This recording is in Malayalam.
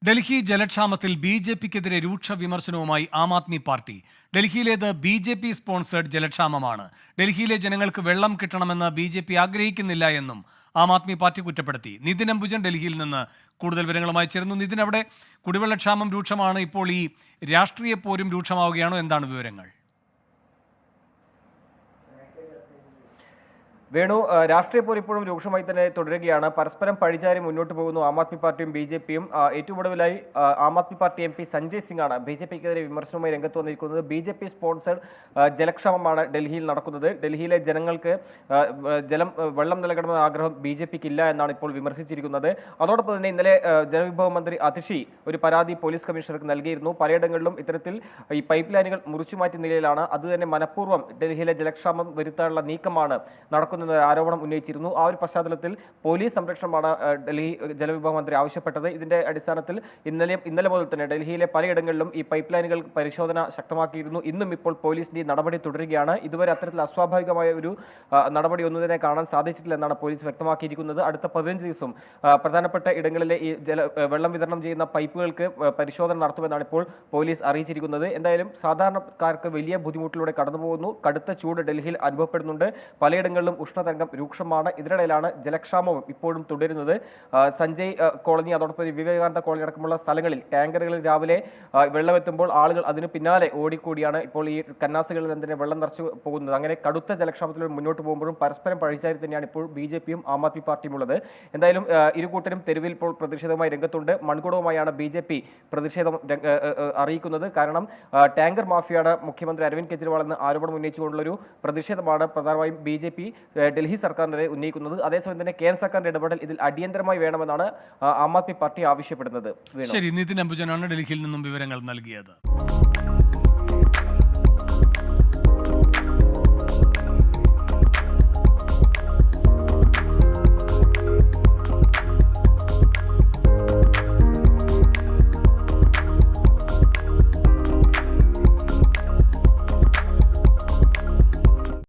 ഡൽഹി ജലക്ഷാമത്തിൽ ബി.ജെ.പിക്കെതിരെ രൂക്ഷ വിമർശനവുമായി ആം ആദ്മി പാർട്ടി. ഡൽഹിയിലേത് ബി.ജെ.പി സ്പോൺസേഡ് ജലക്ഷാമമാണ്. ഡൽഹിയിലെ ജനങ്ങൾക്ക് വെള്ളം കിട്ടണമെന്ന് ബി.ജെ.പി ആഗ്രഹിക്കുന്നില്ല എന്നും ആം ആദ്മി പാർട്ടി കുറ്റപ്പെടുത്തി. നിതിൻ അംബുജൻ ഡൽഹിയിൽ നിന്ന് കൂടുതൽ വിവരങ്ങളുമായി ചേരുന്നു. നിതിൻ, അവിടെ കുടിവെള്ളക്ഷാമം രൂക്ഷമാണ്. ഇപ്പോൾ ഈ രാഷ്ട്രീയ പോരും രൂക്ഷമാവുകയാണോ? എന്താണ് വിവരങ്ങൾ? വേണു, രാഷ്ട്രീയ പോർ ഇപ്പോഴും രൂക്ഷമായി തന്നെ തുടരുകയാണ്. പരസ്പരം പഴിചാരി മുന്നോട്ട് പോകുന്നു ആം ആദ്മി പാർട്ടിയും ബി.ജെ.പിയും. ഏറ്റവും ഒടുവിലായി ആം ആദ്മി പാർട്ടി എം പി സഞ്ജയ് സിംഗ് ആണ് ബി.ജെ.പിക്കെതിരെ വിമർശനവുമായി രംഗത്ത് വന്നിരിക്കുന്നത്. ബി.ജെ.പി സ്പോൺസേഡ് ജലക്ഷാമമാണ് ഡൽഹിയിൽ നടക്കുന്നത്. ഡൽഹിയിലെ ജനങ്ങൾക്ക് വെള്ളം നൽകണമെന്ന ആഗ്രഹം ബി.ജെ.പിക്ക് ഇല്ല എന്നാണ് ഇപ്പോൾ വിമർശിച്ചിരിക്കുന്നത്. അതോടൊപ്പം തന്നെ ഇന്നലെ ജലവിഭവ മന്ത്രി അതിഷി ഒരു പരാതി പോലീസ് കമ്മീഷണർക്ക് നൽകിയിരുന്നു. പലയിടങ്ങളിലും ഇത്തരത്തിൽ ഈ പൈപ്പ് ലൈനുകൾ മുറിച്ചുമാറ്റിയ നിലയിലാണ്. അതുതന്നെ മനഃപൂർവ്വം ഡൽഹിയിലെ ജലക്ഷാമം വരുത്താനുള്ള നീക്കമാണ് നടക്കുന്നത് ആരോപണം ഉന്നയിച്ചിരുന്നു. ആ ഒരു പശ്ചാത്തലത്തിൽ പോലീസ് സംരക്ഷണമാണ് ഡൽഹി ജലവിഭവ മന്ത്രി ആവശ്യപ്പെട്ടത്. ഇതിന്റെ അടിസ്ഥാനത്തിൽ ഇന്നലെ മുതൽ തന്നെ ഡൽഹിയിലെ പലയിടങ്ങളിലും ഈ പൈപ്പ് ലൈനുകൾ പരിശോധന ശക്തമാക്കിയിരുന്നു. ഇന്നും ഇപ്പോൾ പോലീസിന്റെ നടപടി തുടരുകയാണ്. ഇതുവരെ അത്തരത്തിൽ അസ്വാഭാവികമായ ഒരു നടപടി ഒന്നും തന്നെ കാണാൻ സാധിച്ചിട്ടില്ല എന്നാണ് പോലീസ് വ്യക്തമാക്കിയിരിക്കുന്നത്. അടുത്ത 15 ദിവസം പ്രധാനപ്പെട്ട ഇടങ്ങളിലെ ഈ വെള്ളം വിതരണം ചെയ്യുന്ന പൈപ്പുകൾക്ക് പരിശോധന നടത്തുമെന്നാണ് ഇപ്പോൾ പോലീസ് അറിയിച്ചിരിക്കുന്നത്. എന്തായാലും സാധാരണക്കാർക്ക് വലിയ ബുദ്ധിമുട്ടിലൂടെ കടന്നുപോകുന്നു. കടുത്ത ചൂട് ഡൽഹിയിൽ അനുഭവപ്പെടുന്നുണ്ട്. പലയിടങ്ങളിലും ഉഷ്ണതരംഗം രൂക്ഷമാണ്. ഇതിനിടയിലാണ് ജലക്ഷാമവും ഇപ്പോഴും തുടരുന്നത്. സഞ്ജയ് കോളനി, അതോടൊപ്പം വിവേകാനന്ദ കോളനി അടക്കമുള്ള സ്ഥലങ്ങളിൽ ടാങ്കറുകളിൽ രാവിലെ വെള്ളമെത്തുമ്പോൾ ആളുകൾ അതിന് പിന്നാലെ ഓടിക്കൂടിയാണ് ഇപ്പോൾ ഈ കന്നാസുകളിൽ തന്നെ വെള്ളം നിറച്ചു പോകുന്നത്. അങ്ങനെ കടുത്ത ജലക്ഷാമത്തിലൂടെ മുന്നോട്ട് പോകുമ്പോഴും പരസ്പരം പഴിചാരി തന്നെയാണ് ഇപ്പോൾ ബി.ജെ.പിയും ആം ആദ്മി പാർട്ടിയും ഉള്ളത്. എന്തായാലും ഇരുകൂട്ടരും തെരുവിൽ ഇപ്പോൾ പ്രതിഷേധവുമായി രംഗത്തുണ്ട്. മൺകുടവുമായാണ് ബി.ജെ.പി പ്രതിഷേധം അറിയിക്കുന്നത്. കാരണം ടാങ്കർ മാഫിയാണ് മുഖ്യമന്ത്രി അരവിന്ദ് കെജ്രിവാൾ എന്ന ആരോപണം ഉന്നയിച്ചുകൊണ്ടുള്ളൊരു പ്രതിഷേധമാണ് പ്രധാനമായും ബി.ജെ.പി ഡൽഹി സർക്കാരിനെതിരെ ഉന്നയിക്കുന്നത്. അതേസമയം തന്നെ കേന്ദ്ര സർക്കാരിന്റെ ഇടപെടൽ ഇതിൽ അടിയന്തരമായി വേണമെന്നാണ് ആം ആദ്മി പാർട്ടി ആവശ്യപ്പെടുന്നത്. ശരി, നിതിൻ അംബുജനാണ് ഡൽഹിയിൽ നിന്നും വിവരങ്ങൾ നൽകിയത്.